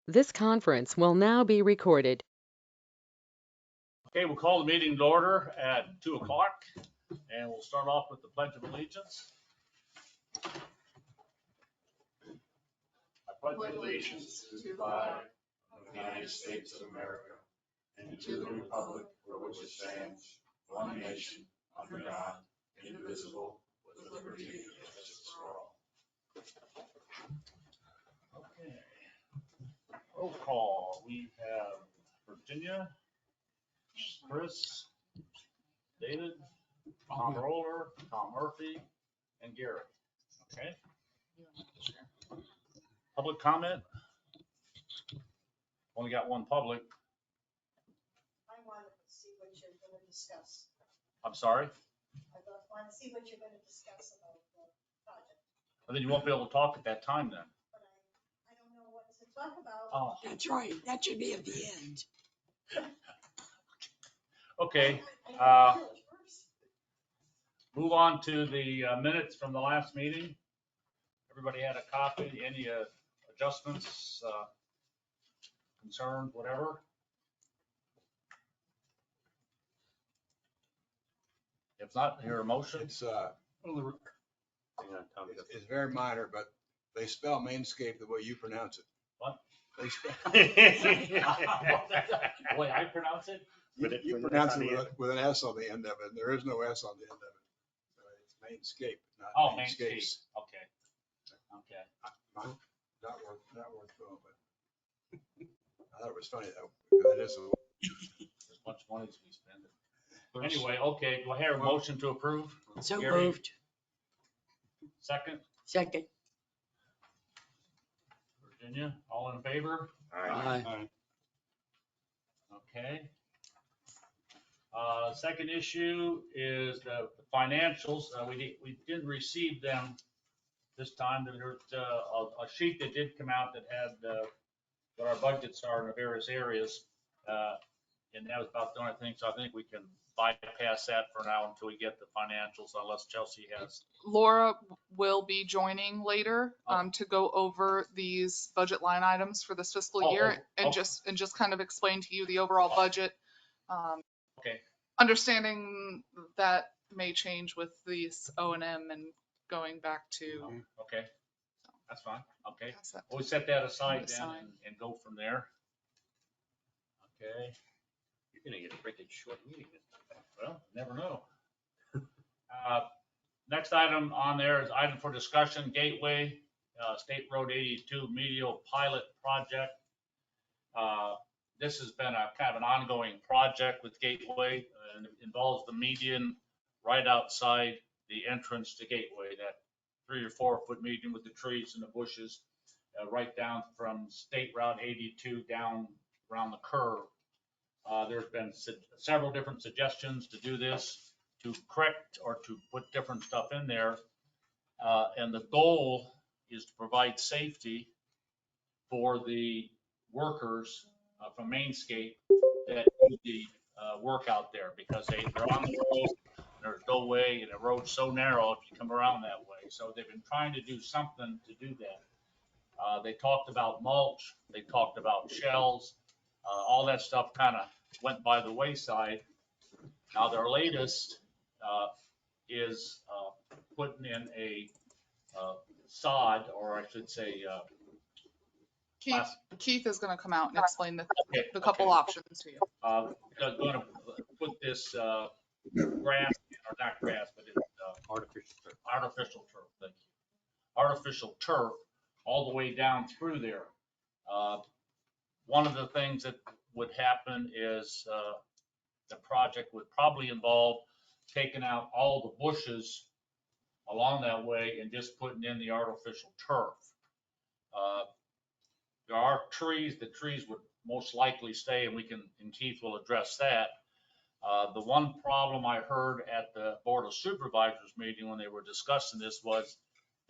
This conference will now be recorded. Okay, we'll call the meeting to order at 2 o'clock, and we'll start off with the Pledge of Allegiance. I pledge allegiance to the flag of the United States of America and to the republic for which it stands, one nation, under God, indivisible, with liberty and justice for all. Okay. Roll call. We have Virginia, Chris, David, Tom Roller, Tom Murphy, and Gary. Okay. Public comment? Only got one public. I wanted to see what you're going to discuss. I'm sorry. I want to see what you're going to discuss about the project. Well, then you won't be able to talk at that time then. But I don't know what to talk about. Oh, That's right. That should be at the end. okay. I know first. Move on to the minutes from the last meeting. Everybody had a copy. Any adjustments, concerns, whatever? If not, hear a motion. It's very minor, but they spell Mainscape the way you pronounce it. What? They spell, The way I pronounce it? you pronounce it with an S on the end of it, and there is no S on the end of it. So it's Mainscape, not Oh, Main Street. Mainscapes. Okay. Okay. Not worth going, but I thought it was funny though, because it is. As much money as we spend. Anyway, okay, do I hear a motion to approve? So Gary? moved. Second, Second. Virginia, all in favor? Aye. Okay. Second issue is the financials. We didn't receive them this time. There's a sheet that did come out that had what our budgets are in the various areas. And that was about the only thing. So I think we can bypass that for now until we get the financials, unless Chelsea has. Laura will be joining later to go over these budget line items for this fiscal year and just kind of explain to you the overall budget. Okay. Understanding that may change with these O&M and going back to. Okay, that's fine. Okay, pass that we'll set that aside then Aside. and go from there. Okay, You're gonna get a freaking short meeting this time. well, never know. Next item on there is item for discussion, Gateway, State Road 82 medial pilot project. This has been a kind of an ongoing project with Gateway, and it involves the median right outside the entrance to Gateway, that 3 or 4 foot median with the trees and the bushes, right down from State Route 82 down around the curve. There's been several different suggestions to do this, to correct or to put different stuff in there. And the goal is to provide safety for the workers from Mainscape that do the work out there, because they're on the road, there's no way, and the road's so narrow if you come around that way. So they've been trying to do something to do that. They talked about mulch, they talked about shells, all that stuff kind of went by the wayside. Now their latest is putting in a sod, or I should say, Keith is going to come out and explain the couple okay. options to you. Going to put this grass, or not grass, but it's artificial turf. Thank you. Artificial turf all the way down through there. One of the things that would happen is the project would probably involve taking out all the bushes along that way and just putting in the artificial turf. There are trees. The trees would most likely stay, and Keith will address that. The one problem I heard at the Board of Supervisors meeting when they were discussing this was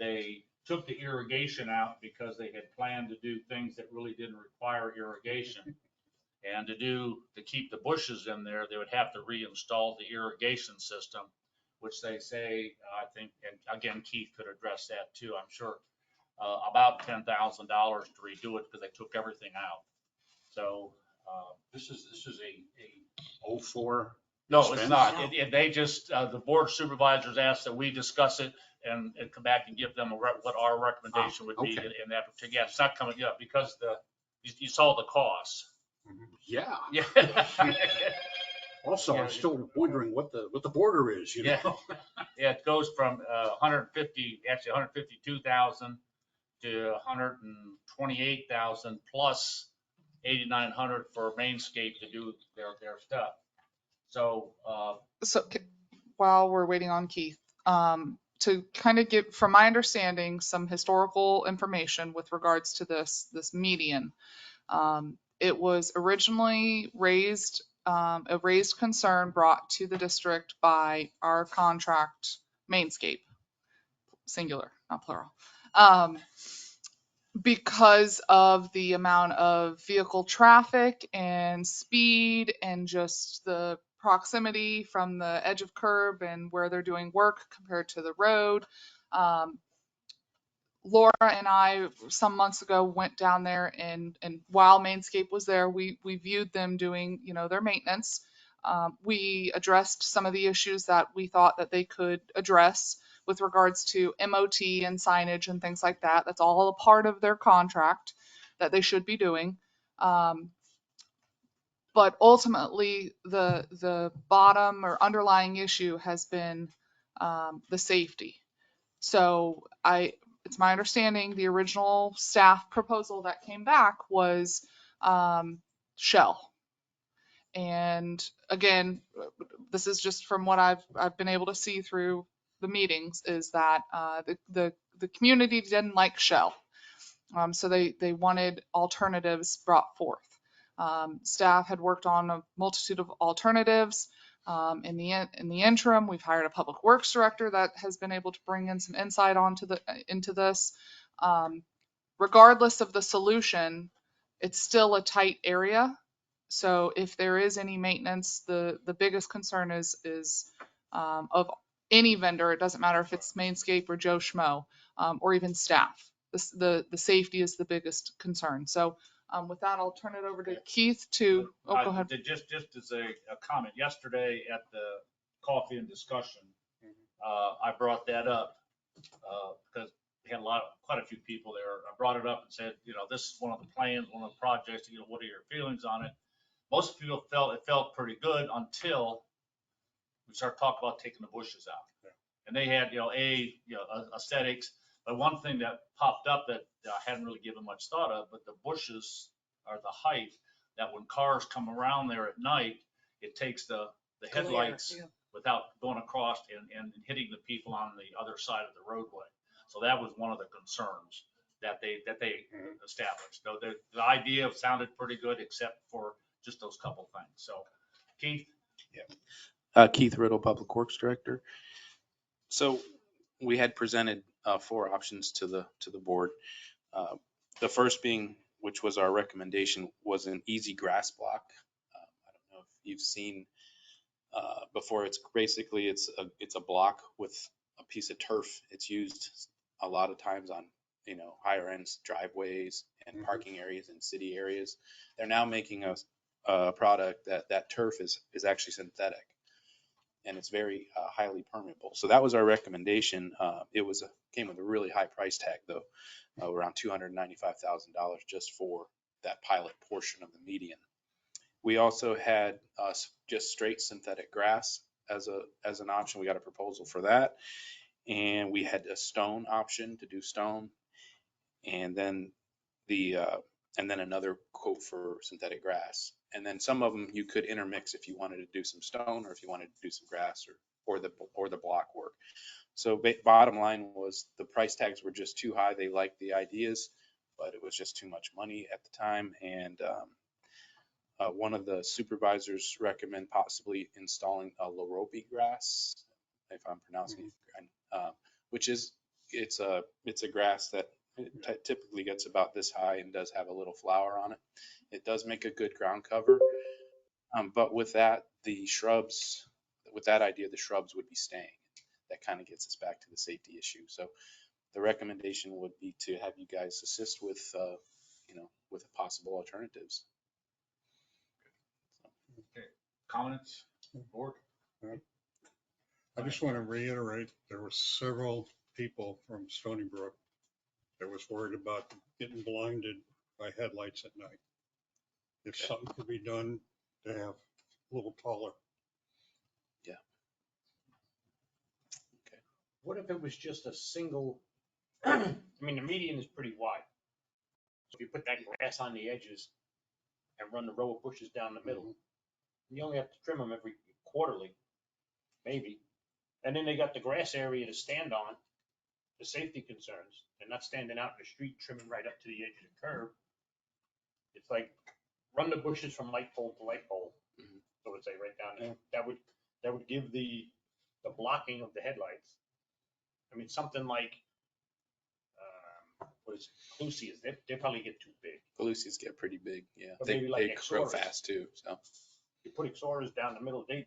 they took the irrigation out because they had planned to do things that really didn't require irrigation. And to keep the bushes in there, they would have to reinstall the irrigation system, which they say, I think, and again, Keith could address that too, I'm sure. about $10,000 to redo it because they took everything out. So, This is a 04. no, it's Expense? not. They just, the board of supervisors asked that we discuss it and come back and give them what our recommendation would be okay. in that particular. Yeah, it's not coming up because you saw the costs. Yeah. Yeah. Also, I'm still wondering what the border is, you Yeah. know? Yeah, it goes from 152,000 to 128,000 plus 8,900 for Mainscape to do their stuff. So, So while we're waiting on Keith, to kind of give, from my understanding, some historical information with regards to this median. It was originally raised, a raised concern brought to the district by our contract, Mainscape, singular, not plural. Because of the amount of vehicle traffic and speed and just the proximity from the edge of curb and where they're doing work compared to the road. Laura and I, some months ago, went down there and while Mainscape was there, we viewed them doing, their maintenance. We addressed some of the issues that we thought that they could address with regards to MOT and signage and things like that. That's all a part of their contract that they should be doing. But ultimately, the bottom or underlying issue has been the safety. So it's my understanding the original staff proposal that came back was shell. And again, this is just from what I've been able to see through the meetings, is that the community didn't like shell. So they wanted alternatives brought forth. Staff had worked on a multitude of alternatives. In the interim, we've hired a public works director that has been able to bring in some insight into this. Regardless of the solution, it's still a tight area. So if there is any maintenance, the biggest concern is of any vendor. It doesn't matter if it's Mainscape or Joe Schmo, or even staff. The safety is the biggest concern. So with that, I'll turn it over to Keith to, go ahead. Just as a comment, yesterday at the coffee and discussion, I brought that up because we had quite a few people there. I brought it up and said, this is one of the plans, one of the projects, what are your feelings on it? Most people felt it felt pretty good until we started talking about taking the bushes out. Yeah. And they had, aesthetics. But one thing that popped up that I hadn't really given much thought of, but the bushes are the height that when cars come around there at night, it takes the headlights Glare, yeah. without going across and hitting the people on the other side of the roadway. So that was one of the concerns that they established. So the idea sounded pretty good, except for just those couple things. So Keith? Keith Riddle, Public Works Director. So we had presented 4 options to the board. The first being, which was our recommendation, was an easy grass block. I don't know if you've seen before. It's basically it's a block with a piece of turf. It's used a lot of times on higher end driveways and parking areas in city areas. They're now making a product that turf is actually synthetic, and it's very highly permeable. So that was our recommendation. It came with a really high price tag though, around $295,000 just for that pilot portion of the median. We also had just straight synthetic grass as an option. We got a proposal for that, and we had a stone option to do stone, and then another quote for synthetic grass. And then some of them you could intermix if you wanted to do some stone or if you wanted to do some grass or the block work. So bottom line was the price tags were just too high. They liked the ideas, but it was just too much money at the time. And one of the supervisors recommend possibly installing a Loropi grass, if I'm pronouncing it, which is it's a grass that typically gets about this high and does have a little flower on it. It does make a good ground cover, but with that, the shrubs would be staying. That kind of gets us back to the safety issue. So the recommendation would be to have you guys assist with, with possible alternatives. Okay, comments, board? I just want to reiterate, there were several people from Stoneybrook that was worried about getting blinded by headlights at night. If Okay. something could be done to have a little taller. What if it was just a single, I mean, the median is pretty wide. So if you put that grass on the edges and run the row of bushes down the middle, you only have to trim them every quarterly, maybe. And then they got the grass area to stand on, the safety concerns. They're not standing out in the street trimming right up to the edge of the curb. It's like, run the bushes from light pole to light pole. So would say right down there. That would give the blocking of the headlights. I mean, something like, what is it, Clusias, they probably get too big. Pelusi's get pretty big, yeah. But They maybe like grow Exoras. fast too, so. You put Exoras down the middle, they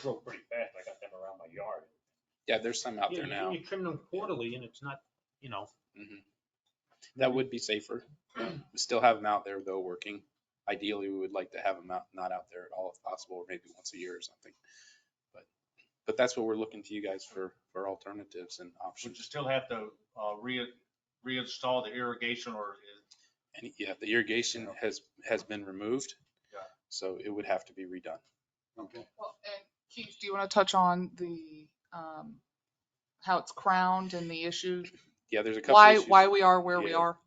grow pretty fast. I got them around my yard. Yeah, there's some out Yeah, there now. You trim them quarterly and it's not, Mhm. That would be safer. We still have them out there though, working. Ideally, we would like to have them not out there at all if possible, or maybe once a year or something. But that's what we're looking to you guys for alternatives and Would options. you still have to reinstall the irrigation or? And yeah, the irrigation has been removed. Yeah. So it would have to be redone. Okay. Well, and Keith, do you want to touch on the, how it's crowned and the issues? Yeah, there's a couple Why, issues. why we are where we Yeah. are?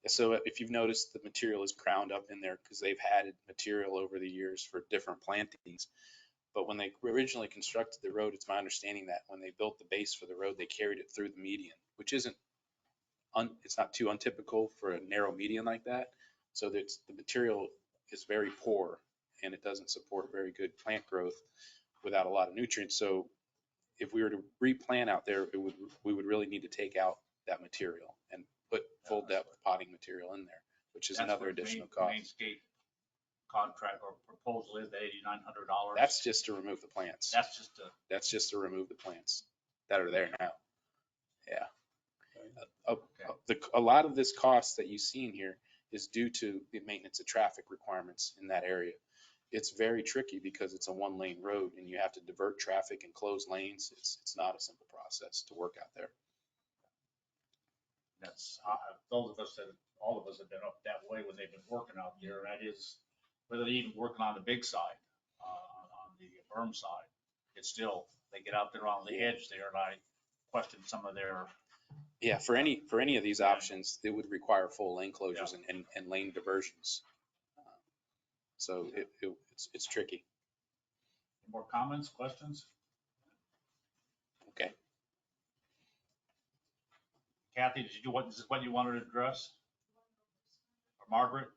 So if you've noticed, the material is crowned up in there because they've had material over the years for different plantings. But when they originally constructed the road, it's my understanding that when they built the base for the road, they carried it through the median, which isn't, it's not too untypical for a narrow median like that. So that the material is very poor and it doesn't support very good plant growth without a lot of nutrients. So if we were to replant out there, we would really need to take out that material and put full depth potting material in there, which is another additional cost. Mainscape contract or proposal is the $8,900. That's just to remove the plants. That's just to remove the plants that are there now. Yeah. A lot of this cost that you see in here is due to the maintenance of traffic requirements in that area. It's very tricky because it's a one-lane road and you have to divert traffic and close lanes. It's not a simple process to work out there. That's all of us have been up that way when they've been working out there. That is, whether they're even working on the big side, on the berm side, it's still, they get out there on the edge there and I question some of their. Yeah, for any of these options, it would require full lane closures and lane diversions. So it's tricky. Any more comments, questions? Okay. Kathy, is this what you wanted to address? Or Margaret?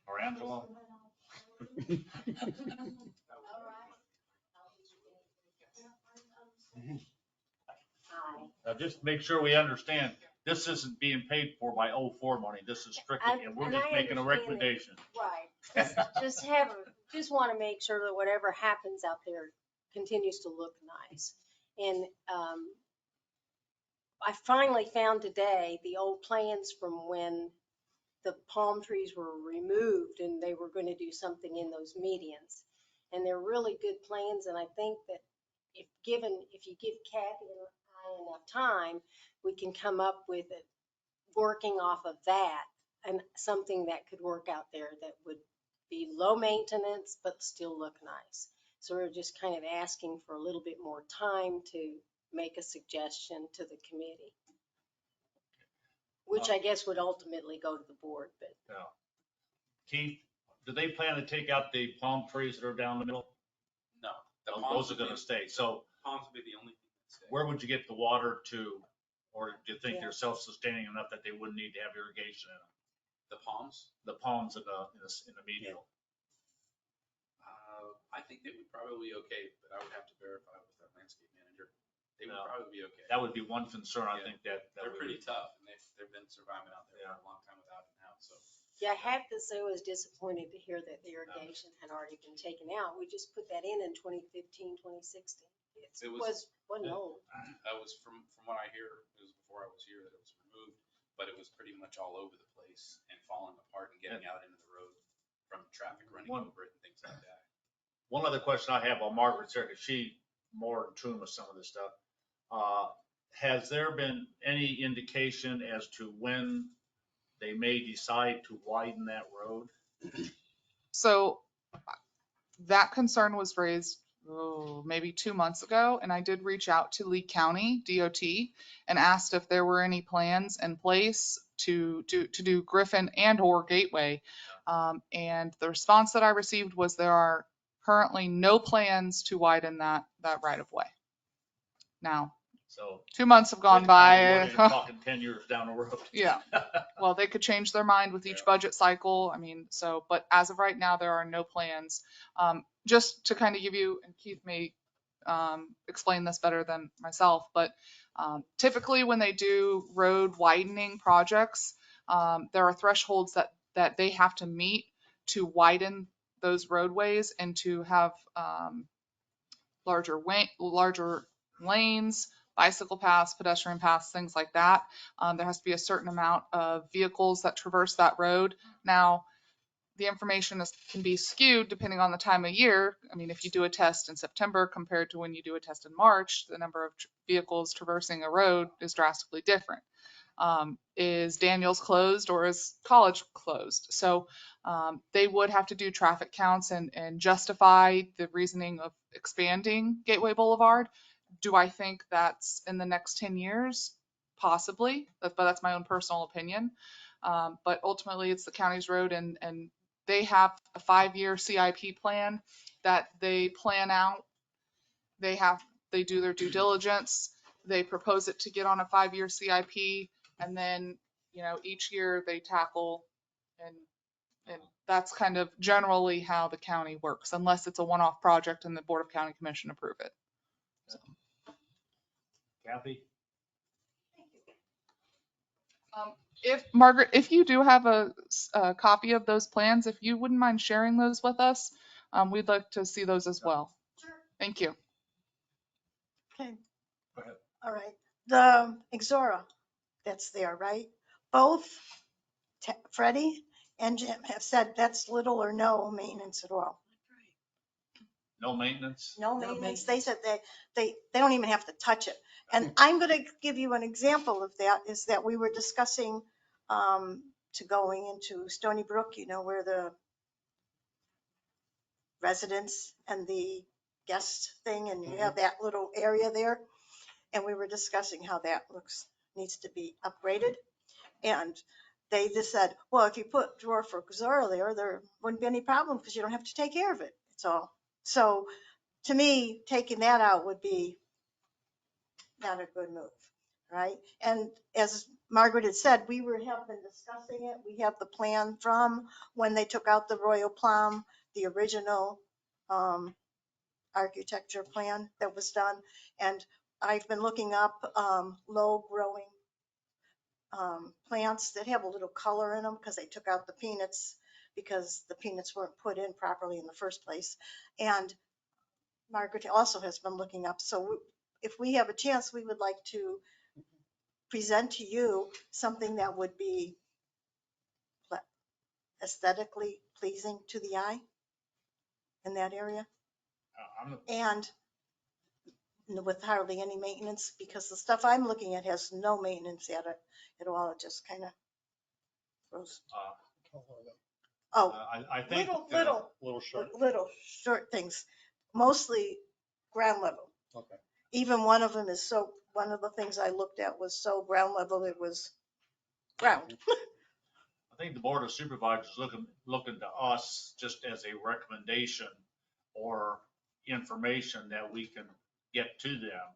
Or Angela? Now just make sure we understand, this isn't being paid for by 04 money. This is strictly, and we're just making a recommendation. Right. Just want to make sure that whatever happens out there continues to look nice. And I finally found today the old plans from when the palm trees were removed and they were going to do something in those medians. And they're really good plans. And I think that if you give Kathy and I enough time, we can come up with it, working off of that, and something that could work out there that would be low maintenance, but still look nice. So we're just kind of asking for a little bit more time to make a suggestion to the committee, which I guess would ultimately go to the board, but. Yeah. Keith, do they plan to take out the palm trees that are down the middle? No, Those are gonna stay. So palms would be the only thing that stay. where would you get the water to, or do you think Yeah. they're self-sustaining enough that they wouldn't need to have irrigation in them? The palms? The palms in the medial. I think they would probably be okay, but I would have to verify with our landscape manager. They would No. probably be okay. That would be one concern. I Yeah. think that They're would pretty be. tough and they've been surviving out there for a long time without it now, so. Yeah, I have to say I was disappointed to hear that the irrigation had already been taken out. We just put that in 2015, 2016. It wasn't old. That was from what I hear, it was before I was here that it was removed, but it was pretty much all over the place and falling apart and getting out into the road from traffic running over it and things like that. One other question I have while Margaret's here, because she more in tune with some of this stuff. Has there been any indication as to when they may decide to widen that road? So that concern was raised maybe 2 months ago, and I did reach out to Lee County DOT and asked if there were any plans in place to do Griffin and or Gateway. And the response that I received was there are currently no plans to widen that right of way. Now, So 2 months have gone by. We're talking 10 years down the road. Yeah. Well, they could change their mind with each budget cycle. I mean, so, but as of right now, there are no plans. Just to kind of give you, and Keith may explain this better than myself, but typically when they do road widening projects, there are thresholds that they have to meet to widen those roadways and to have larger lanes, bicycle paths, pedestrian paths, things like that. There has to be a certain amount of vehicles that traverse that road. Now, the information can be skewed depending on the time of year. I mean, if you do a test in September compared to when you do a test in March, the number of vehicles traversing a road is drastically different. Is Daniels closed or is College closed? So they would have to do traffic counts and justify the reasoning of expanding Gateway Boulevard. Do I think that's in the next 10 years? Possibly, but that's my own personal opinion. But ultimately, it's the county's road, and they have a 5-year CIP plan that they plan out. They do their due diligence. They propose it to get on a 5-year CIP, and then each year they tackle, and that's kind of generally how the county works, unless it's a one-off project and the Board of County Commission approve it. Kathy? If Margaret, if you do have a copy of those plans, if you wouldn't mind sharing those with us, we'd like to see those as well. Sure. Thank you. Okay. Go ahead. All right. The Exora that's there, right? Both Freddie and Jim have said that's little or no maintenance at all. No maintenance? No No maintenance. They maintenance. said they don't even have to touch it. And I'm going to give you an example of that, is that we were discussing to going into Stoneybrook, where the residents and the guest thing, and you have that little area there. And we were discussing how that needs to be upgraded. And they just said, well, if you put drawer for Zora there wouldn't be any problem because you don't have to take care of it. It's all. So to me, taking that out would be not a good move, right? And as Margaret had said, have been discussing it. We have the plan from when they took out the Royal Plum, the original architecture plan that was done. And I've been looking up low growing plants that have a little color in them because they took out the peanuts because the peanuts weren't put in properly in the first place. And Margaret also has been looking up. So if we have a chance, we would like to present to you something that would be aesthetically pleasing to the eye in that area. And with hardly any maintenance, because the stuff I'm looking at has no maintenance at it at all. It just kind of grows. I think little short things, mostly ground level. Okay. Even one of them is one of the things I looked at was so ground level, it was ground. I think the Board of Supervisors looking to us just as a recommendation or information that we can get to them,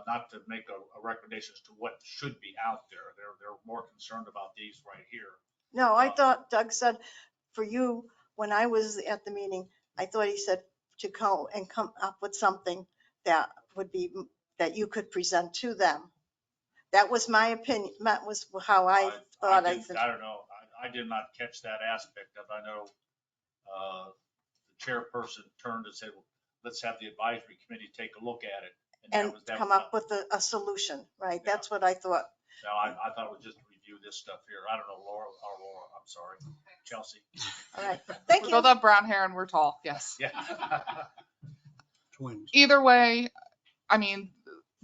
not to make a recommendation as to what should be out there. They're more concerned about these right here. No, I thought Doug said for you, when I was at the meeting, I thought he said to come up with something that would be, that you could present to them. That was my opinion. That was how I thought. I don't know. I did not catch that aspect of it. I know the chairperson turned and said, well, let's have the advisory committee take a look at it. that And was- that come was- up with a solution, right? Yeah. That's what I thought. No, I thought it was just to review this stuff here. I don't know, Laura, I'm sorry, Chelsea. All right, thank We you. both have brown hair and we're tall, yes. Yeah. Twins. Either way, I mean,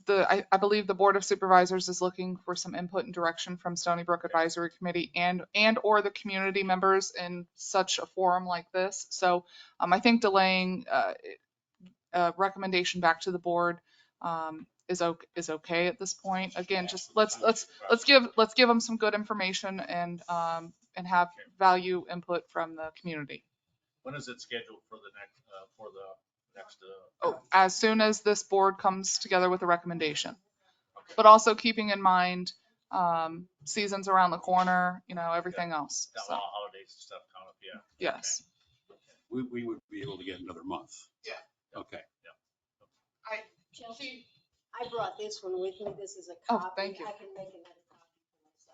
I believe the Board of Supervisors is looking for some input and direction from Stoneybrook Advisory Committee and or the community members in such a forum like this. So I think delaying a recommendation back to the board is okay at this point. Again, just let's give them some good information and have value input from the community. When is it scheduled for the next, As soon as this board comes together with a recommendation. okay. But also keeping in mind, seasons around the corner, everything else. Got a So, lot of holidays and stuff coming up, yeah. yes. We would be able to get another month. Yeah. Okay. Chelsea, I brought this one with me. This is a Oh, copy. thank you. I can make another copy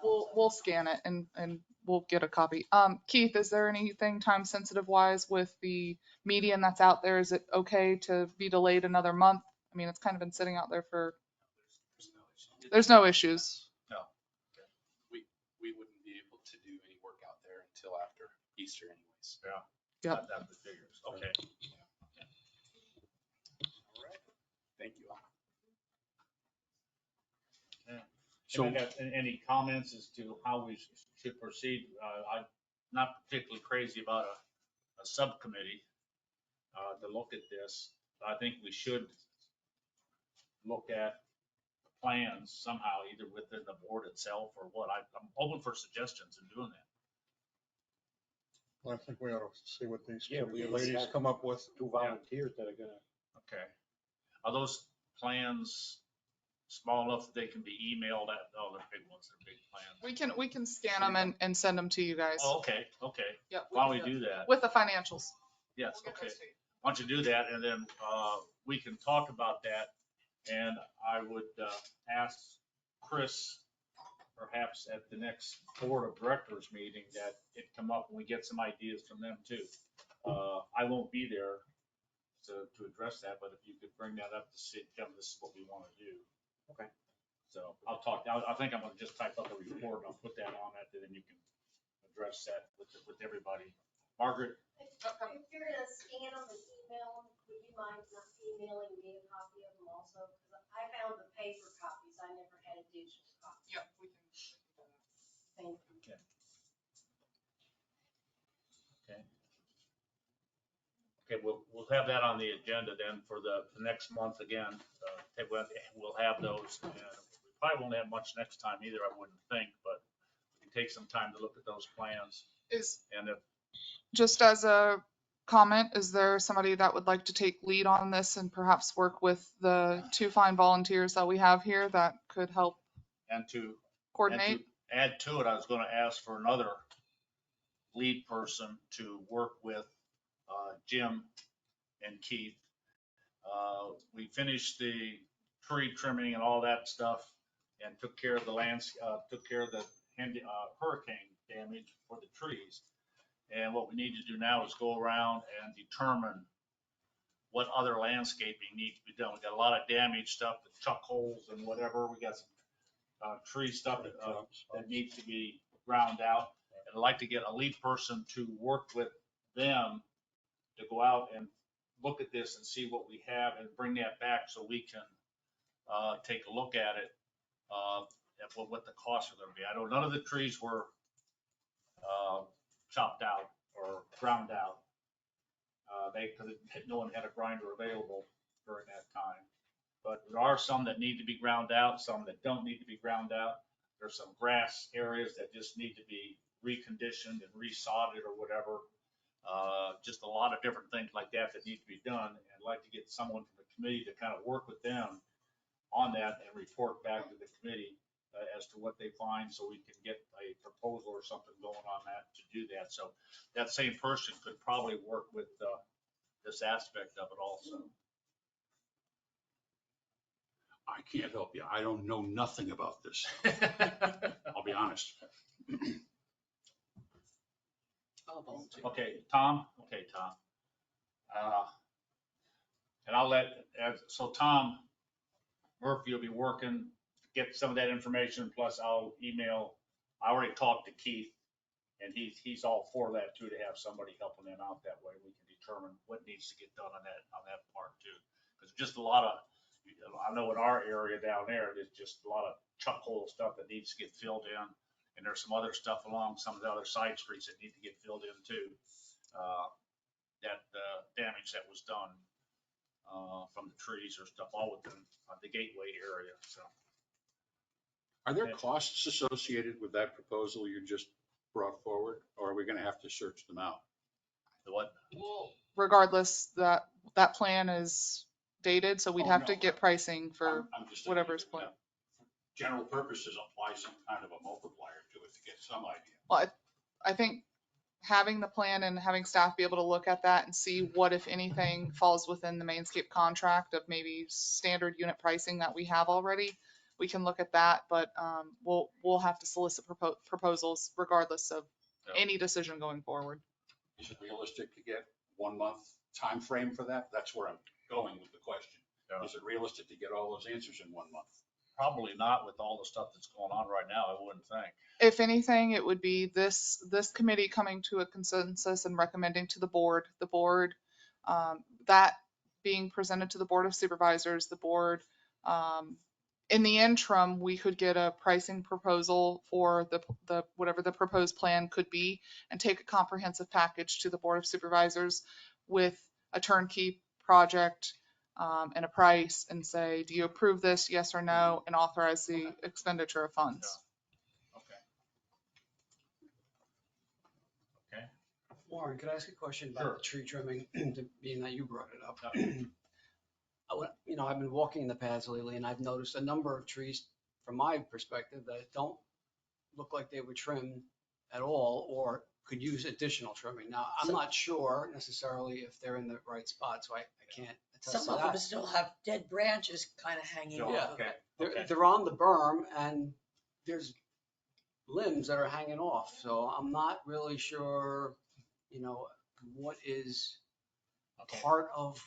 for myself. We'll scan it and we'll get a copy. Keith, is there anything time sensitive wise with the median that's out there? Is it okay to be delayed another month? I mean, it's kind of been sitting out there for, there's no issues. No. We wouldn't be able to do any work out there until after Easter anyways. Yeah. Yep. That's the figures, okay. Thank you all. So any comments as to how we should proceed? I'm not particularly crazy about a subcommittee to look at this. I think we should look at plans somehow, either within the board itself or what. I'm open for suggestions in doing that. Well, I think we ought to see what these Yeah, we ladies have- come up with. 2 volunteers that are gonna. Okay. Are those plans small enough that they can be emailed at? Oh, they're big ones, they're big plans. We can scan them and send them to you guys. Oh, okay, okay. Yeah, Why don't we can do that? with the financials. Yes, We'll get okay. those to you. Why don't you do that, and then we can talk about that. And I would ask Chris, perhaps at the next board of directors meeting, that it come up and we get some ideas from them too. I won't be there to address that, but if you could bring that up to see, Jim, this is what we want to do. Okay. So I'll talk, I think I'm gonna just type up a report and I'll put that on that, and then you can address that with everybody. Margaret? If you're gonna scan them and email them, would you mind not emailing me a copy of them also? Because I found the paper copies. I never had a digital copy. Yep, we can. Thank you. Okay. Okay. Okay, we'll have that on the agenda then for the next month again. We'll have those, and we probably won't have much next time either, I wouldn't think, but we can take some time to look at those plans. And if, Just as a comment, is there somebody that would like to take lead on this and perhaps work with the 2 fine volunteers that we have here that could help and to coordinate? add to it, I was gonna ask for another lead person to work with Jim and Keith. We finished the tree trimming and all that stuff and took care of the hurricane damage for the trees. And what we need to do now is go around and determine what other landscaping needs to be done. We got a lot of damaged stuff, the chuck holes and whatever. We got some tree stuff that needs to be ground out. And I'd like to get a lead person to work with them to go out and look at this and see what we have and bring that back so we can take a look at it, at what the costs are gonna be. I know none of the trees were chopped out or ground out. Because no one had a grinder available during that time. But there are some that need to be ground out, some that don't need to be ground out. There's some grass areas that just need to be reconditioned and resodded or whatever. Just a lot of different things like that need to be done. And I'd like to get someone from the committee to kind of work with them on that and report back to the committee as to what they find, so we can get a proposal or something going on that to do that. So that same person could probably work with this aspect of it also. I can't help you. I don't know nothing about this. I'll be honest. Okay, Tom. Okay, Tom. And I'll let, so Tom Murphy will be working, get some of that information, plus I'll email, I already talked to Keith, and he's all for that too, to have somebody helping them out that way. We can determine what needs to get done on that part too. Because just a lot of, I know in our area down there, there's just a lot of chuck hole stuff that needs to get filled in. And there's some other stuff along some of the other side streets that need to get filled in too. That damage that was done from the trees or stuff all within the gateway area, so. Are there costs associated with that proposal you just brought forward, or are we going to have to search them out? The what? Well, regardless, that plan is dated, so we'd Oh, have to no. get pricing for I'm just thinking whatever's that, planned. General purposes apply some kind of a multiplier to it to get some idea. Well, I think having the plan and having staff be able to look at that and see what, if anything, falls within the Mainscape contract of maybe standard unit pricing that we have already, we can look at that, but we'll have to solicit proposals regardless of any decision going forward. Is it realistic to get 1 month time frame for that? That's where I'm going with the question. Yeah. Is it realistic to get all those answers in 1 month? Probably not with all the stuff that's going on right now, I wouldn't think. If anything, it would be this committee coming to a consensus and recommending to the board, that being presented to the Board of Supervisors, the board, in the interim, we could get a pricing proposal for the whatever the proposed plan could be and take a comprehensive package to the Board of Supervisors with a turnkey project and a price and say, do you approve this, yes or no, and authorize the expenditure of funds. Okay. Warren, could I ask a question about Sure. the tree trimming, being that you brought it up? I've been walking in the paths lately and I've noticed a number of trees, from my perspective, that don't look like they were trimmed at all or could use additional trimming. Now, I'm not sure necessarily if they're in the right spot, so I can't attest Some to of them that. still have dead branches kind of hanging Yeah, off of okay. it. They're on the berm and there's limbs that are hanging off, so I'm not really sure, what is Okay. part of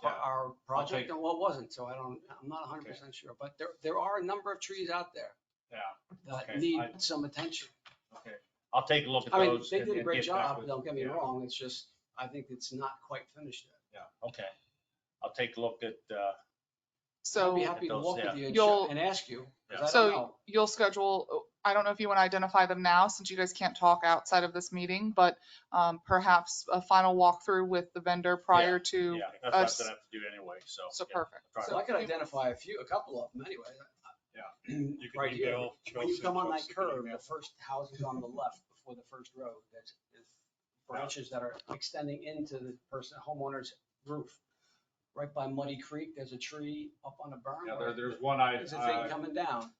Yeah. our project take- and what wasn't, so I'm not 100% sure, but there are a number of trees out there Yeah, that Okay, need some attention. okay. I'll take a look at I mean, those. they did a and great get back job, with- don't get me yeah, wrong, it's just, I think it's not quite finished yet. Yeah, okay. I'll take a look at, I'd So be happy to those, walk yeah. with you and You'll- and ask you, Yeah. 'cause I don't So know. you'll schedule, I don't know if you want to identify them now since you guys can't talk outside of this meeting, but perhaps a final walkthrough with the vendor prior to yeah, that's what I'm us. gonna have to do anyway, so. So yeah, perfect. I'll try So I to- could identify a couple of them anyway. Yeah. You could Right here, email when you Chelsea, come on that Chelsea could curve, email. the first house is on the left before the first road. There's branches that are extending into the homeowner's roof. Right by Muddy Creek, there's a tree up on a berm. Yeah, there's one There's a thing coming down.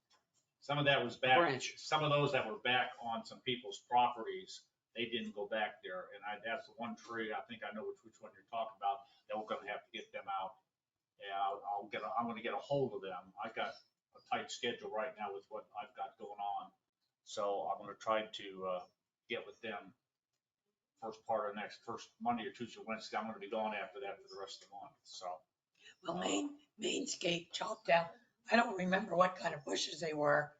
some of that was back, Branch. some of those that were back on some people's properties, they didn't go back there. And that's the one tree, I think I know which one you're talking about, that we're gonna have to get them out. Yeah, I'm gonna get a hold of them. I've got a tight schedule right now with what I've got going on. So I'm gonna try to get with them first Monday or Tuesday, Wednesday. I'm gonna be gone after that for the rest of the month, so. Well, Mainscape chopped out, I don't remember what kind of bushes they were,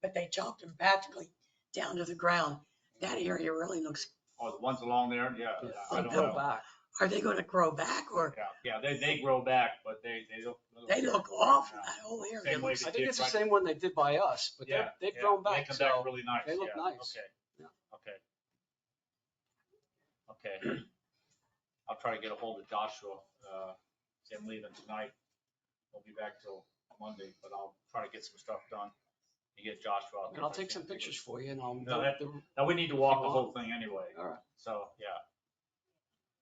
but they chopped them practically down to the ground. That area really looks, Oh, the ones along there, yeah, I don't Go know. back. are they going to grow back or Yeah, they grow back, but they look. they look awful? That whole area Same way looks, I think it's the same one they did by us, but Yeah, they've yeah, grown They back, come back so really nice. they look yeah, nice. Okay. Yeah. Okay. I'll try to get a hold of Joshua. I'm leaving tonight. Won't be back till Monday, but I'll try to get some stuff done and get Joshua out there. And I'll take some pictures for you and I'll. No, Now, we need to walk the whole thing anyway. All right. So, yeah.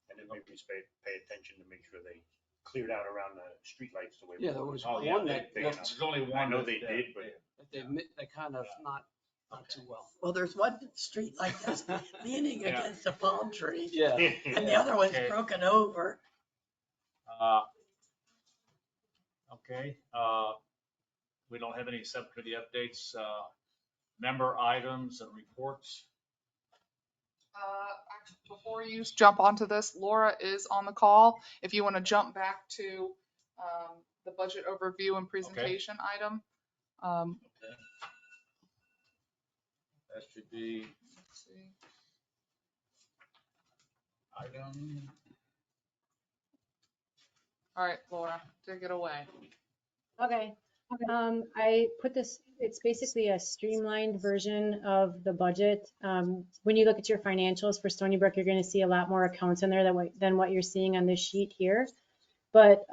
And then maybe pay attention to make sure they cleared out around the streetlights the way. Yeah, there was Oh, yeah, one that looked, there's only one. I know that- they did, but that they kind of not Okay. too well. well, there's one street like this leaning Yeah. against a palm tree Yeah. and the other one's Okay. broken over. Okay, we don't have any subcommittee updates, member items and reports. Actually, before you jump onto this, Laura is on the call. If you want to jump back to the budget overview and presentation item. That should be Let's see. item. All right, Laura, take it away. Okay. I put this, it's basically a streamlined version of the budget. When you look at your financials for Stoneybrook, you're going to see a lot more accounts in there than what you're seeing on this sheet here. But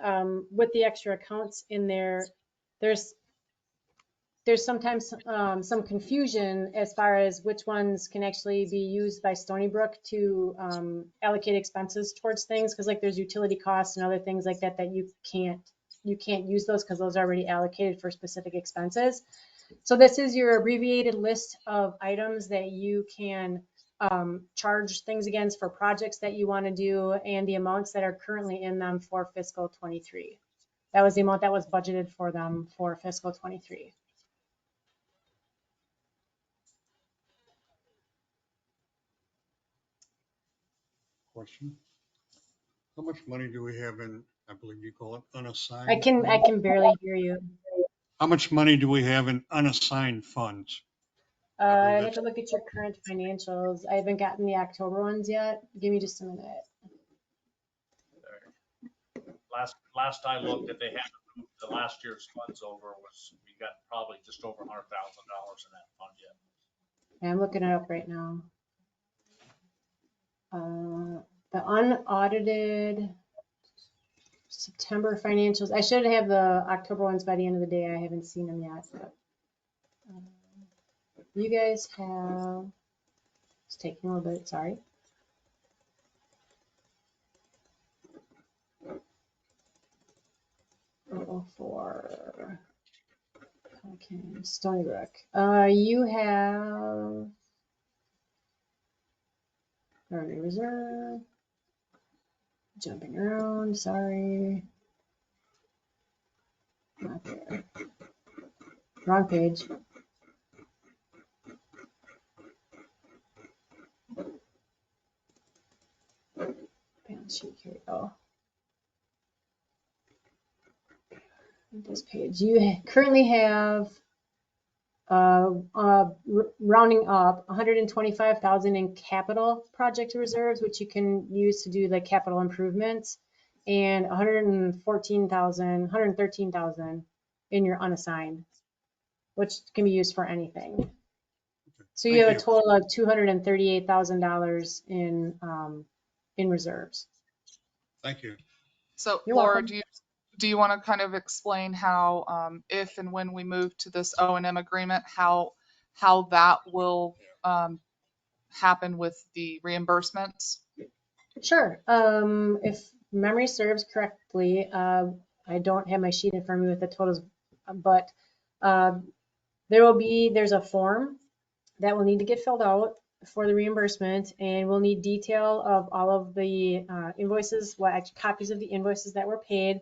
with the extra accounts in there, there's sometimes some confusion as far as which ones can actually be used by Stoneybrook to allocate expenses towards things. Because like there's utility costs and other things like that that you can't use those because those are already allocated for specific expenses. So this is your abbreviated list of items that you can charge things against for projects that you want to do and the amounts that are currently in them for fiscal 23. That was the amount that was budgeted for them for fiscal 23. Question. How much money do we have in, I believe you call it unassigned? I can barely hear you. How much money do we have in unassigned funds? I'd have to look at your current financials. I haven't gotten the October ones yet. Give me just a minute. Last I looked, if they had moved the last year's funds over, we got probably just over $100,000 in that fund yet. Yeah, I'm looking it up right now. The unaudited September financials. I should have the October ones by the end of the day. I haven't seen them yet. But, you guys have, it's taking a little bit, sorry. For okay, Stoneybrook. You have Army Reserve. Jumping around, sorry. Not there. Wrong page. Balance sheet, here we go. This page, you currently have rounding up 125,000 in capital project reserves, which you can use to do like capital improvements, and 113,000 in your unassigned, which can be used for anything. So you have a total of $238,000 in reserves. Thank you. So You're Laura, welcome. do you want to kind of explain how, if and when we move to this O&M agreement, how that will happen with the reimbursements? Sure. If memory serves correctly, I don't have my sheet in front of me with the totals, but there's a form that will need to get filled out for the reimbursement, and we'll need detail of all of the invoices, copies of the invoices that were paid,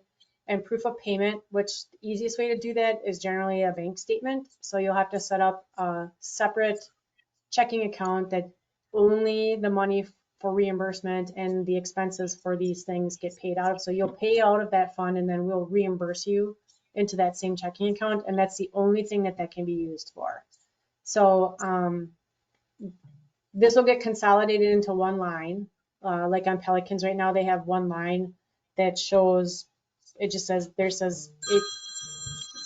and proof of payment, which the easiest way to do that is generally a bank statement. So you'll have to set up a separate checking account that only the money for reimbursement and the expenses for these things get paid out of. So you'll pay out of that fund and then we'll reimburse you into that same checking account. And that's the only thing that can be used for. So this will get consolidated into one line. Like on Pelicans right now, they have one line that shows, it just says,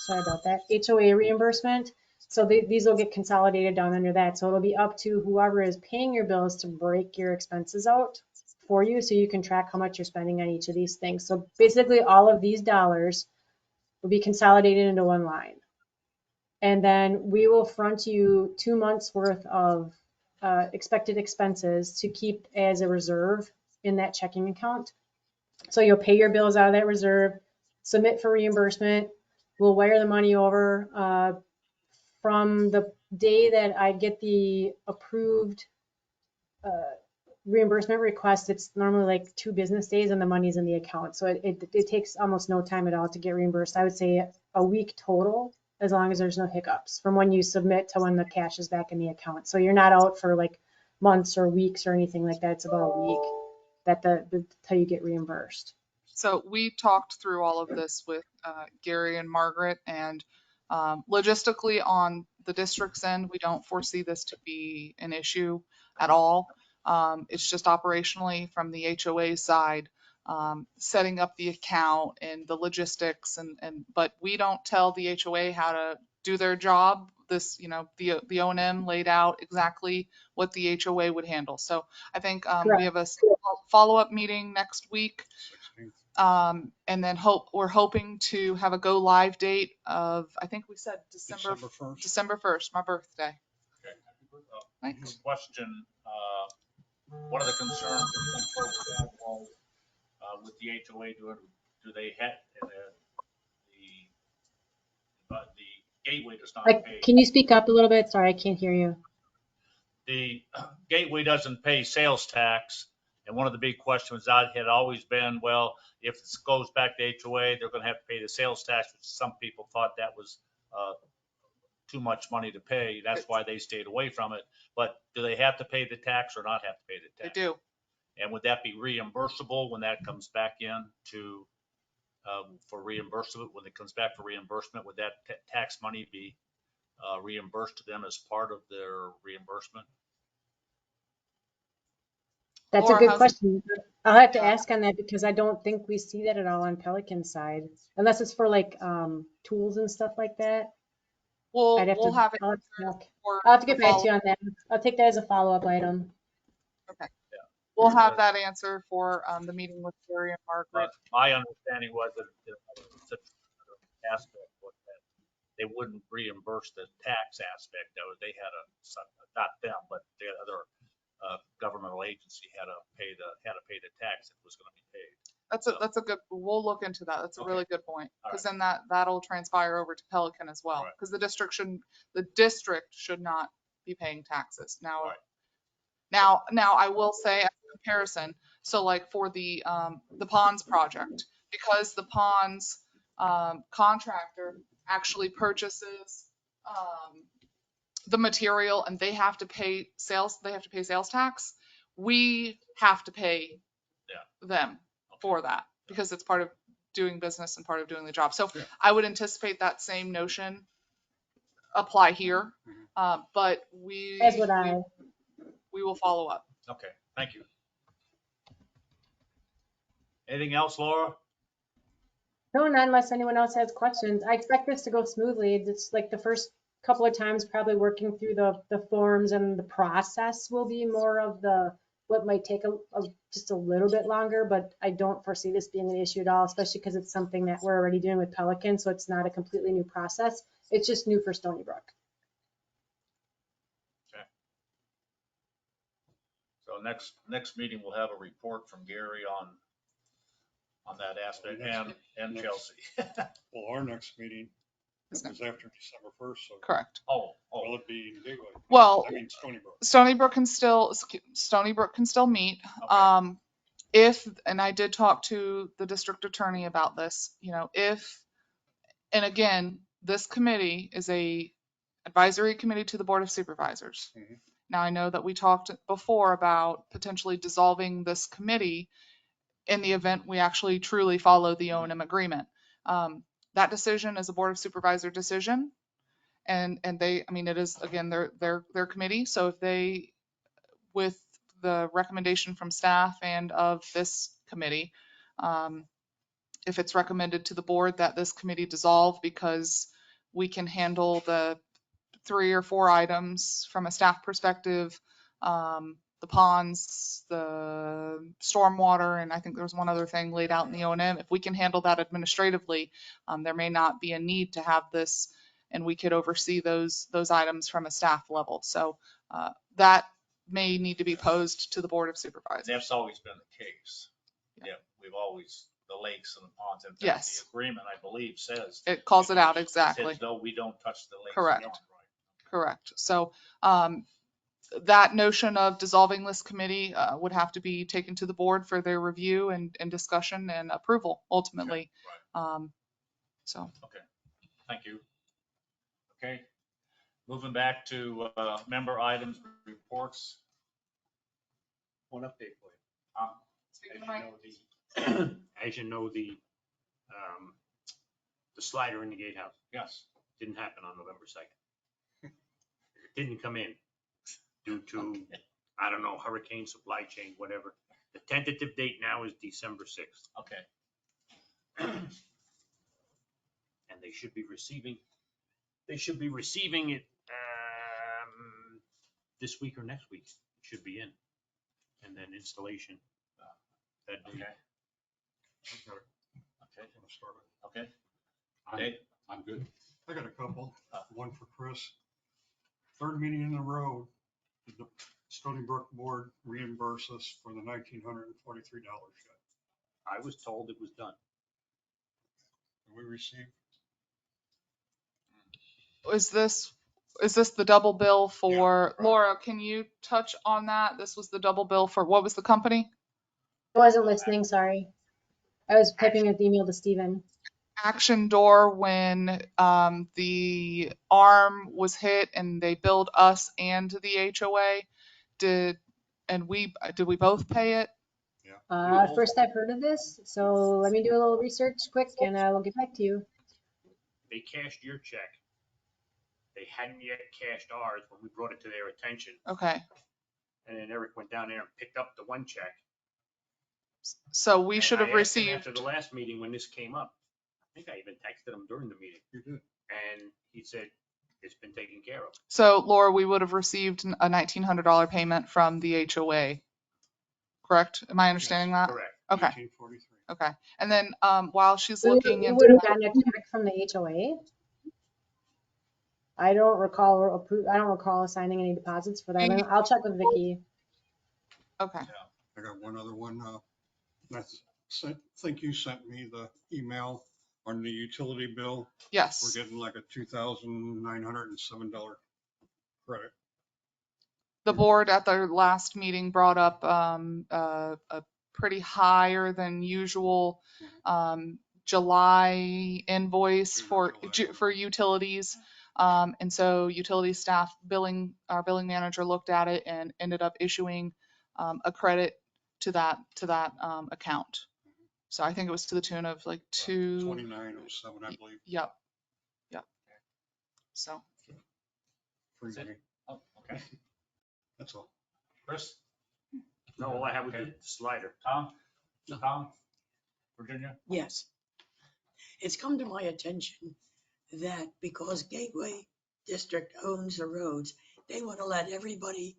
sorry about that, HOA reimbursement. So these will get consolidated down under that. So it'll be up to whoever is paying your bills to break your expenses out for you so you can track how much you're spending on each of these things. So basically all of these dollars will be consolidated into one line. And then we will front you 2 months worth of expected expenses to keep as a reserve in that checking account. So you'll pay your bills out of that reserve, submit for reimbursement. We'll wire the money over from the day that I get the approved reimbursement request. It's normally like 2 business days and the money's in the account. So it takes almost no time at all to get reimbursed. I would say a week total, as long as there's no hiccups from when you submit to when the cash is back in the account. So you're not out for like months or weeks or anything like that. It's about a week till you get reimbursed. So we talked through all of this with Gary and Margaret, and logistically on the district's end, we don't foresee this to be an issue at all. It's just operationally from the HOA side, setting up the account and the logistics, but we don't tell the HOA how to do their job. This, the O&M laid out exactly what the HOA would handle. So I think we Correct. have a follow-up meeting next week. 16th. And then we're hoping to have a go live date of, I think we said December 1st. December 1st, my birthday. Okay. Thanks. Question, one of the concerns that folks had was with the HOA do they have the gateway does not Like, pay. can you speak up a little bit? Sorry, I can't hear you. The gateway doesn't pay sales tax. And one of the big questions that had always been, well, if this goes back to HOA, they're going to have to pay the sales tax, which some people thought that was too much money to pay. That's why they stayed away from it. But do they have to pay the tax or not have to pay the tax? They do. And would that be reimbursable when that comes back in for reimbursement? When it comes back for reimbursement, would that tax money be reimbursed to them as part of their reimbursement? That's a Laura, good how's it- question. I'll have to Yeah. ask on that because I don't think we see that at all on Pelican side, unless it's for like tools and stuff like that. I'd have We'll to, have it I'll have to answered check. for I'll have to the get back to follow. you on that. I'll take that as a follow-up item. Okay. We'll have that answer for the meeting with Gary and Margaret. My understanding was that such an aspect was that they wouldn't reimburse the tax aspect of it. They had not them, but the other governmental agency had to pay the tax that was going to be paid. That's a good, we'll look into that. That's a really good point. All Because then that'll transpire over to Pelican as well. Because the district should not be paying taxes. Now, now I will say as a comparison, so like for the ponds project, because the ponds contractor actually purchases the material and they have to pay sales tax, we have to pay them for that because it's part of doing business and part of doing the job. So I would anticipate that same notion apply here, but we will follow up. Okay, thank you. Anything else, Laura? No, not unless anyone else has questions. I expect this to go smoothly. It's like the first couple of times probably working through the forms and the process will be more of what might take just a little bit longer, but I don't foresee this being an issue at all, especially because it's something that we're already doing with Pelican, so it's not a completely new process. It's just new for Stoneybrook. Okay. So next meeting we'll have a report from Gary on that aspect and Chelsea. Well, our next meeting is after December 1st. So Correct. Oh. Will it be in Gateway? Well, I mean, Stoneybrook. Stoneybrook can still meet. Okay. And I did talk to the district attorney about this, and again, this committee is a advisory committee to the Board of Supervisors. Mm-hmm. Now, I know that we talked before about potentially dissolving this committee in the event we actually truly follow the O&M agreement. That decision is a Board of Supervisor decision. And they, it is, again, their committee. So if they, with the recommendation from staff and of this committee, if it's recommended to the board that this committee dissolve because we can handle the 3 or 4 items from a staff perspective, the ponds, the stormwater, and I think there was one other thing laid out in the O&M. If we can handle that administratively, there may not be a need to have this, and we could oversee those items from a staff level. So that may need to be posed to the Board of Supervisors. That's always been the case. Yeah, we've always, the lakes and the ponds. In fact, yes. The agreement, I believe, says. It calls it out, exactly. It says, no, we don't touch the lakes. Correct. And ponds, right? Correct. So that notion of dissolving this committee would have to be taken to the board for their review and discussion and approval ultimately. Okay. Right. So. Okay. Thank you. Okay. Moving back to member items, reports. One update for you. As you know, As you know, the slider in the gatehouse Yes. didn't happen on November 2nd. It didn't come in due to, I don't know, hurricane, supply chain, whatever. The tentative date now is December 6th. Okay. And they should be receiving it this week or next week. It should be in. And then installation that day. Okay. Okay. Wanna start it? Okay. I'm- Dave? I'm good. I got a couple, one for Chris. Third meeting in a row, did the Stoneybrook board reimburse us for the $1,943 yet? I was told it was done. Did we receive? Is this the double bill for, right. Laura, can you touch on that? This was the double bill for, what was the company? I wasn't listening, sorry. I was typing an email to Steven. Action Door, when the arm was hit and they billed us and the HOA, did we both pay it? First I've heard of this, so let me do a little research quick and I will get back to you. They cashed your check. They hadn't yet cashed ours when we brought it to their attention. Okay, And then Eric went down there and picked up the one check. so we And should have I asked him received, after the last meeting when this came up. I think I even texted him during the meeting. You did. And he said, it's been taken care of. so Laura, we would have received a $1,900 payment from the HOA, correct? Am I understanding that? Correct. Okay, 1843. okay. And then while she's We looking would into have that, gotten a check from the HOA. I don't recall assigning any deposits for that. I'll check with Vicky. okay, I got one other one. Think you sent me the email on the utility bill. yes. We're getting like a $2,907 credit. The board at their last meeting brought up a pretty higher than usual July invoice for utilities. And so utility staff our billing manager looked at it and ended up issuing a credit to that account. So I think it was to the tune of like 2907, I believe. Yep. So Free money. Oh, okay. That's all. Chris? No, all I had was Okay. the slider. Tom? Tom? Virginia? Yes. It's come to my attention that because Gateway District owns the roads, they want to let everybody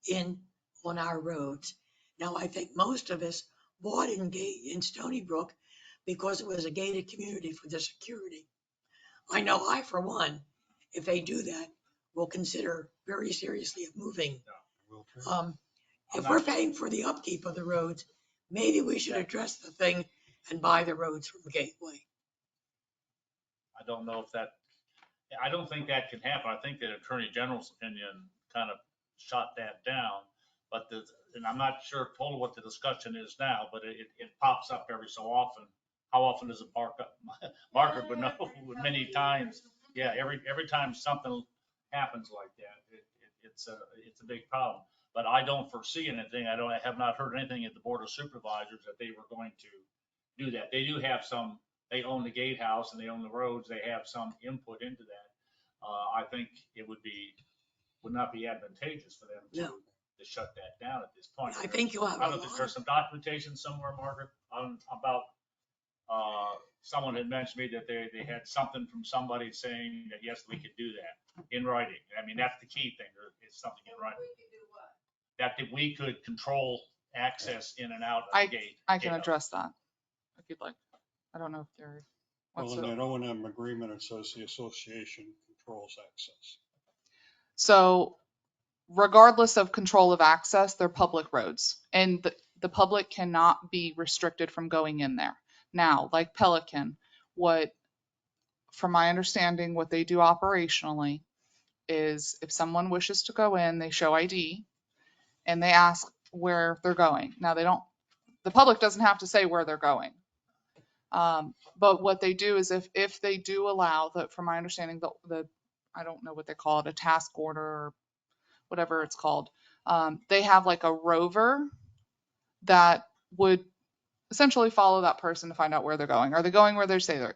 in on our roads. Now, I think most of us bought in Stoneybrook because it was a gated community for the security. I know I, for one, if they do that, will consider very seriously of moving. Will too. If we're paying for the upkeep of the roads, maybe we should address the thing and buy the roads from Gateway. I don't know if I don't think that can happen. I think that Attorney General's opinion kind of shot that down. But and I'm not sure total what the discussion is now, but it pops up every so often. How often does it bark up? Margaret would know many times. Yeah, every time something happens like that, it's a big problem. But I don't foresee anything. I have not heard anything at the Board of Supervisors that they were going to do that. They do have some. They own the gatehouse and they own the roads. They have some input into that. I think it would not be advantageous for them to shut that down at this point. I think you'll have I don't know if there's some documentation somewhere, Margaret, about someone had mentioned to me that they had something from somebody saying that, yes, we could do that in writing. I mean, that's the key thing. It's something in writing. That we could control access in and out of the gate. I can address that if you'd like. I don't know if there. Well, in that O&M agreement, it says the association controls access. So regardless of control of access, they're public roads and the public cannot be restricted from going in there. Now, like Pelican, from my understanding, what they do operationally is if someone wishes to go in, they show ID and they ask where they're going. Now the public doesn't have to say where they're going. But what they do is if they do allow that, from my understanding, the I don't know what they call it, a task order or whatever it's called. They have like a rover that would essentially follow that person to find out where they're going. Are they going where they say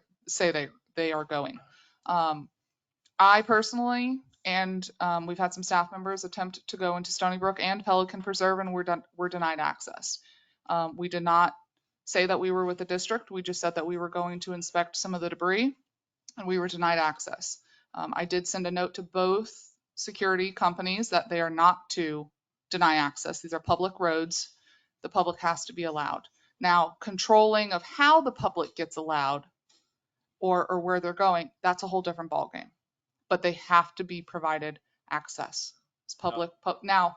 they are going? I personally, and we've had some staff members attempt to go into Stoneybrook and Pelican Preserve, and we're denied access. We did not say that we were with the district. We just said that we were going to inspect some of the debris, and we were denied access. I did send a note to both security companies that they are not to deny access. These are public roads. The public has to be allowed. Now, controlling of how the public gets allowed or where they're going, that's a whole different ballgame. But they have to be provided access. It's public. Now,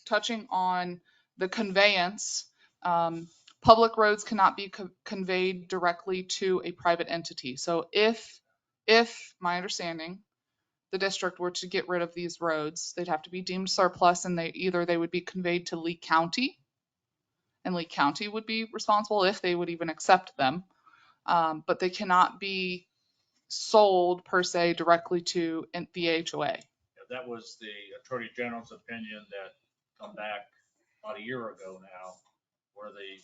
touching on the conveyance, public roads cannot be conveyed directly to a private entity. So if my understanding, the district were to get rid of these roads, they'd have to be deemed surplus, and they would be conveyed to Lee County, and Lee County would be responsible if they would even accept them. But they cannot be sold per se directly to the HOA. That was the Attorney General's opinion that come back about a year ago now, where they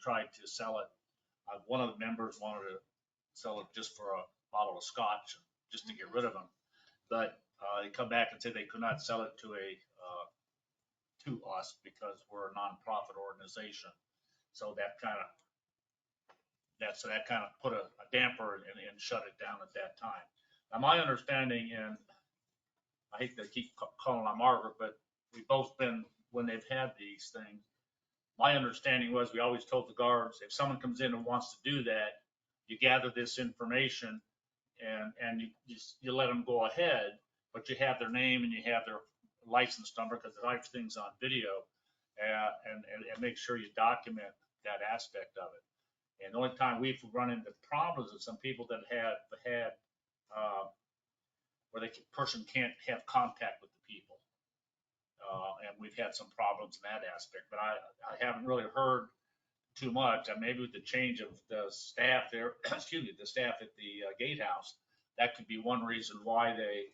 tried to sell it. One of the members wanted to sell it just for a bottle of scotch, just to get rid of them. But they come back and say they could not sell it to us because we're a nonprofit organization. So that kind of put a damper and shut it down at that time. Now, my understanding, and I hate to keep calling on Margaret, but we've both been, when they've had these things, my understanding was we always told the guards, if someone comes in and wants to do that, you gather this information and you let them go ahead, but you have their name and you have their license number, because everything's on video, and make sure you document that aspect of it. And the only time we've run into problems with some people that had where the person can't have contact with the people. And we've had some problems in that aspect, but I haven't really heard too much. And maybe with the change of the staff there, the staff at the gatehouse, that could be one reason why they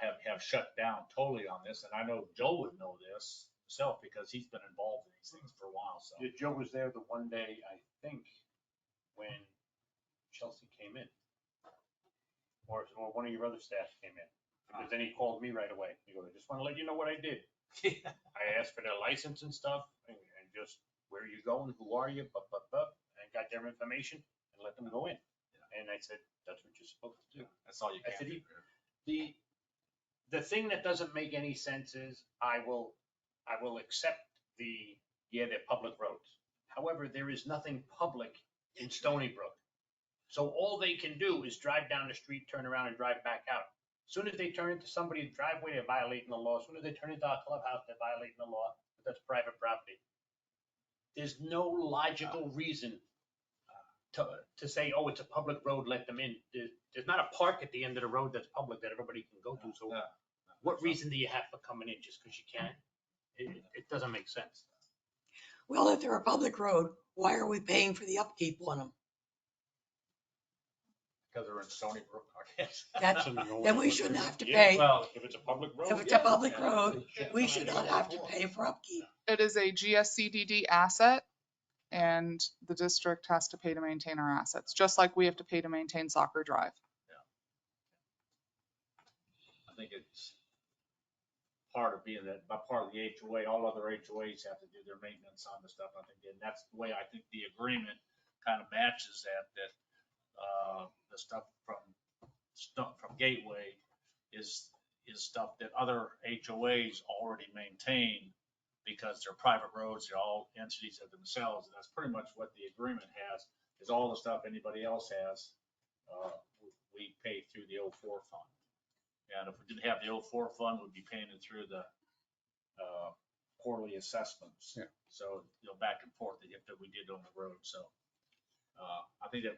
have shut down totally on this. And I know Joe would know this himself because he's been involved in these things for a while. So Yeah, Joe was there the one day, I think, when Chelsea came in, or one of your other staff came in. Because then he called me right away. He goes, I just want to let you know what I did. I asked for their license and stuff, and just where are you going, who are you, and got their information and let them go in. And I said, that's what you're supposed to do. that's all you I can said, do. the thing that doesn't make any sense is I will accept they're public roads. However, there is nothing public in Stoneybrook. So all they can do is drive down the street, turn around and drive back out. As soon as they turn into somebody's driveway, they're violating the law. As soon as they turn into our clubhouse, they're violating the law. That's private property. There's no logical reason to say, oh, it's a public road, let them in. There's not a park at the end of the road that's public that everybody can go to. So what reason do you have for coming in just because you can? It doesn't make sense. Well, if they're a public road, why are we paying for the upkeep on them? Because they're in Stoneybrook, I guess. That's, So you know then what- we shouldn't have to Yeah, pay. well, if it's a public road. If it's yeah. a public Yeah. road, we should not have to pay for upkeep. It is a GSCDD asset, and the district has to pay to maintain our assets, just like we have to pay to maintain Soccer Drive. I think it's part of being that, part of the HOA. All other HOAs have to do their maintenance on the stuff. I think, and that's the way I think the agreement kind of matches that the stuff from Gateway is stuff that other HOAs already maintain because they're private roads. They're all entities of themselves, and that's pretty much what the agreement has. Is all the stuff anybody else has, we pay through the 04 fund. And if we didn't have the 04 fund, we'd be paying it through the quarterly assessments. Yeah. So, back and forth that we did on the road. So I think that,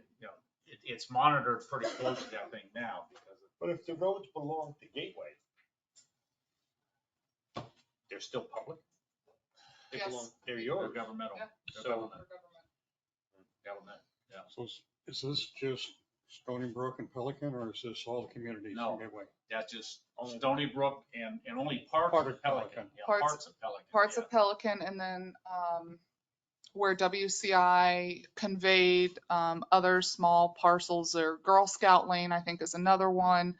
it's monitored pretty closely, I think, now. But if the roads belong to Gateway, they're still public? They Yes. belong, they're They're yours. governmental. Yeah. They're So- government, yeah. So is this just Stoneybrook and Pelican, or is this all the communities No. in Gateway? That's just Stoneybrook and only parts Part of of Pelican. Pelican. Yeah, Parts- parts of Pelican. Parts yeah. of Pelican, and then where WCI conveyed other small parcels, or Girl Scout Lane, I think is another one.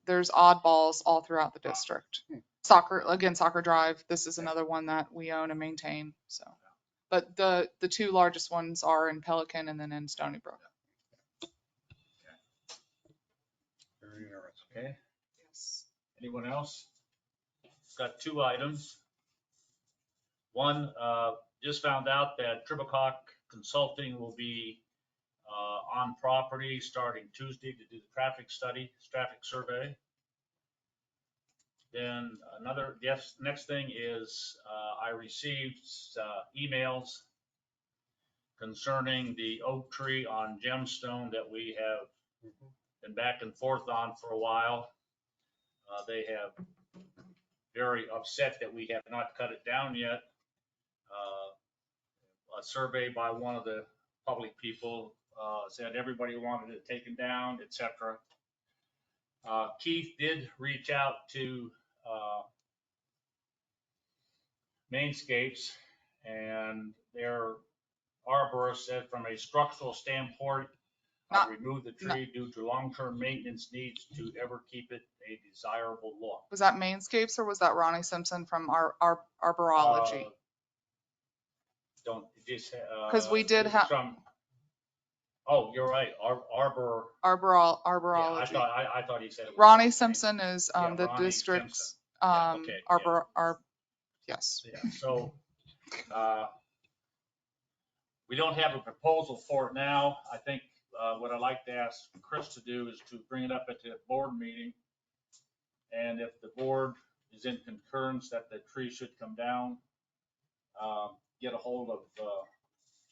There's oddballs all throughout the district. Soccer Drive, this is another one that we own and maintain, so. But the two largest ones are in Pelican and then in Stoneybrook. Very interesting. Okay, Yes. anyone else? Got two items. One, just found out that Tribacock Consulting will be on property starting Tuesday to do the traffic survey. Then next thing is I received emails concerning the oak tree on Gemstone that we have been back and forth on for a while. They have very upset that we have not cut it down yet. A survey by one of the public people said everybody wanted it taken down, etc. Keith did reach out to Mainscapes, and their arborist said from a structural standpoint, remove the tree due to long-term maintenance needs to ever keep it a desirable look. Was that Mainscapes or was that Ronnie Simpson from our Arborology? Don't just Because we did have oh, you're right. Arborology. Yeah, I thought he said it was Ronnie Simpson is the Ronnie district's Simpson. Yeah, okay, yes. Yeah, so we don't have a proposal for it now. I think what I'd like to ask Chris to do is to bring it up at the board meeting. And if the board is in concurrence that the tree should come down, get a hold of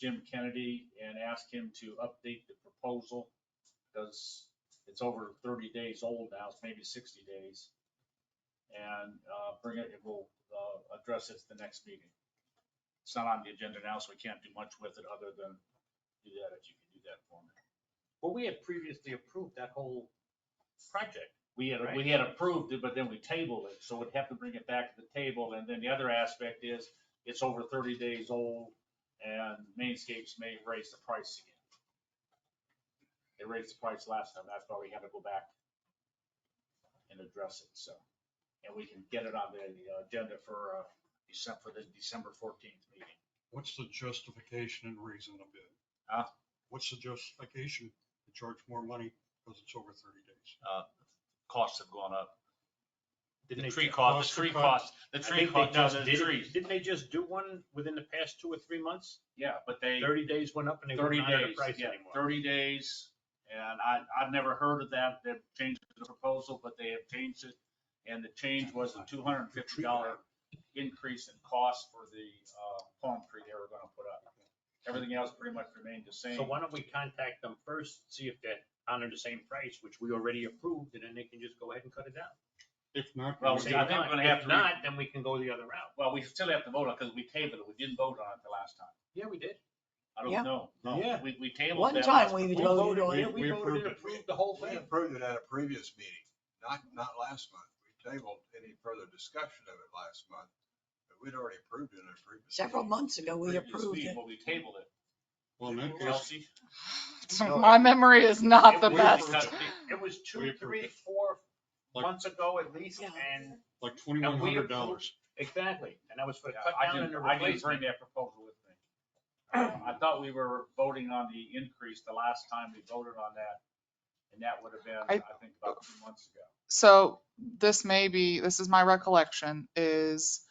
Jim Kennedy and ask him to update the proposal, because it's over 30 days old now, it's maybe 60 days. And we'll address it at the next meeting. It's not on the agenda now, so we can't do much with it other than do that, if you can do that for me. Well, we had previously approved that whole project. We had approved it, but then we tabled it, so we'd have to bring it back to the table. And then the other aspect is, it's over 30 days old, and Mainscapes may raise the price again. They raised the price last time, that's why we had to go back and address it, so. And we can get it on the agenda for the December 14th meeting. What's the justification and reason of it? What's the justification to charge more money because it's over 30 days? Costs have gone up. Didn't The they tree just- cost, Didn't they just do one within the past 2 or 3 months? Yeah, but 30 days went up and they 30 wouldn't honor the days, price yeah, anymore. 30 days. And I've never heard of that. They've changed the proposal, but they have changed it. And the change was a $250 increase in cost for the palm tree they were going to put up. Everything else pretty much remained the same. So why don't we contact them first, see if they honor the same price, which we already approved, and then they can just go ahead and cut it down. If not, Well, Say I think not. we're going to have If to. not, then we can go the other route. Well, we still have to vote on it because we tabled it. We didn't vote on it the last time. Yeah, we did. I don't Yeah. know. No, Yeah. we tabled One that time last we proposal. voted on it. We voted and approved the whole We thing. approved it at a previous meeting, not last month. We tabled any further discussion of it last month, but we'd already approved it in a previous. Several meeting. months ago, we Previous approved meeting, it. but we tabled it. well, in that case, Chelsea? My memory is not the It was- best. It was We 2, approved 3, it. 4 Like- months ago at least, Yeah. and like we $2,100. exactly, and that was for the Yeah, cut I down and the didn't bring replacement. that proposal with me. I thought we were voting on the increase the last time we voted on that. And that would have been, I think, about 2 months ago. So this is my recollection, is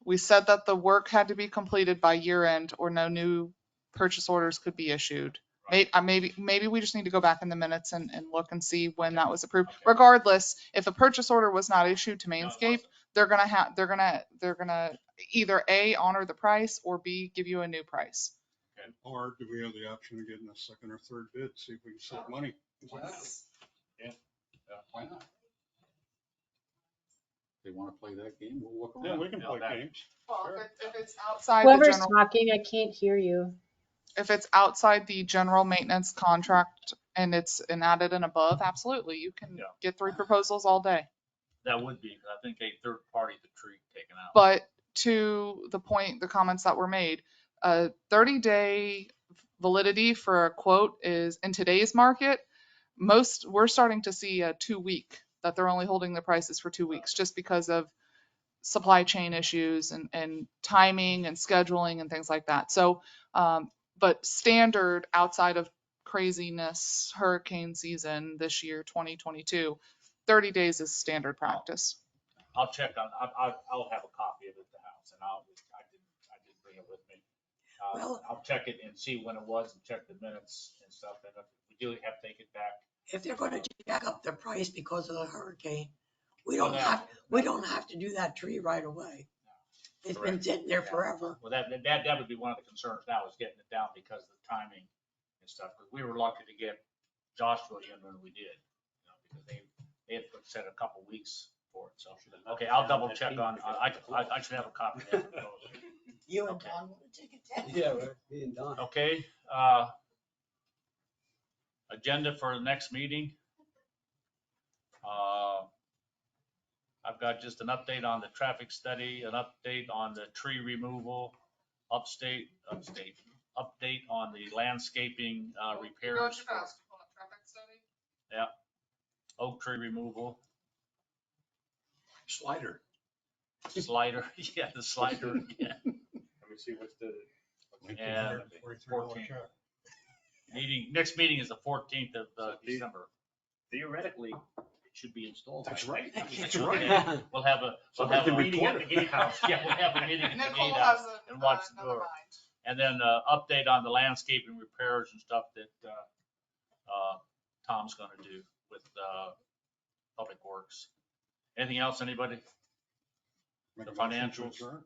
we said that the work had to be completed by year end or no new purchase orders could be issued. Maybe we just need to go back in the minutes and look and see when that was approved. Okay. Regardless, if a purchase order was not issued to No, it Mainscape, wasn't. they're gonna either A, honor the price, or B, give you a new price. Or do we have the option of getting a second or third bid, see if we can save money? Why not? They want to play that game, we'll look Yeah, around. we can play that- games. Well, if it's outside the Whoever's general, talking, I can't hear you. if it's outside the general maintenance contract and it's an added and above, absolutely, you can Yeah. get 3 proposals all day. That would be, I think, a third party, the tree taken out. But to the point, the comments that were made, A 30-day validity for a quote is, in today's market, we're starting to see a 2-week, that they're only holding the prices for 2 weeks just because of supply chain issues and timing and scheduling and things like that. So, but standard outside of craziness, hurricane season this year, 2022, 30 days is standard practice. I'll check on, I'll have a copy of it at the house and I didn't bring it with me. Well- I'll check it and see when it was and check the minutes and stuff. And if we do have to take it back. If they're gonna jack up the price because of the hurricane, we Well, don't have to do that tree right away. It's been Correct. sitting there Yeah. forever. Well, that would be one of the concerns now, is getting it down because of the timing and stuff. Because we were lucky to get Joshua in when we did, because they had set a couple weeks for it. So, okay, I'll double check on, I should have a copy of that. You and Okay. Don want to take a test? Yeah, right, me and Don. Okay, agenda for the next meeting. I've got just an update on the traffic study, an update on the tree removal, update on the landscaping repairs, oak tree removal, Slider. slider, yeah, the slider again. Let me see what's the. And $1,943 check. next meeting is the 14th of December. Theoretically, it should be installed. That's right. That's Okay. right. We'll have a Meeting at the gatehouse. Yeah, we'll have a meeting at the Nicole gatehouse has and watch the another door. mind. And then update on the landscaping repairs and stuff that Tom's gonna do with Public Works. Anything else, anybody? Make a The motion to financials. adjourn.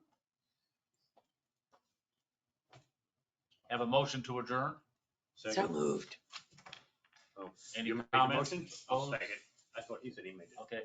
Have a motion to adjourn? So moved. Oh, Any you make a comments? motion? I'll second. I thought he said he made it. Okay,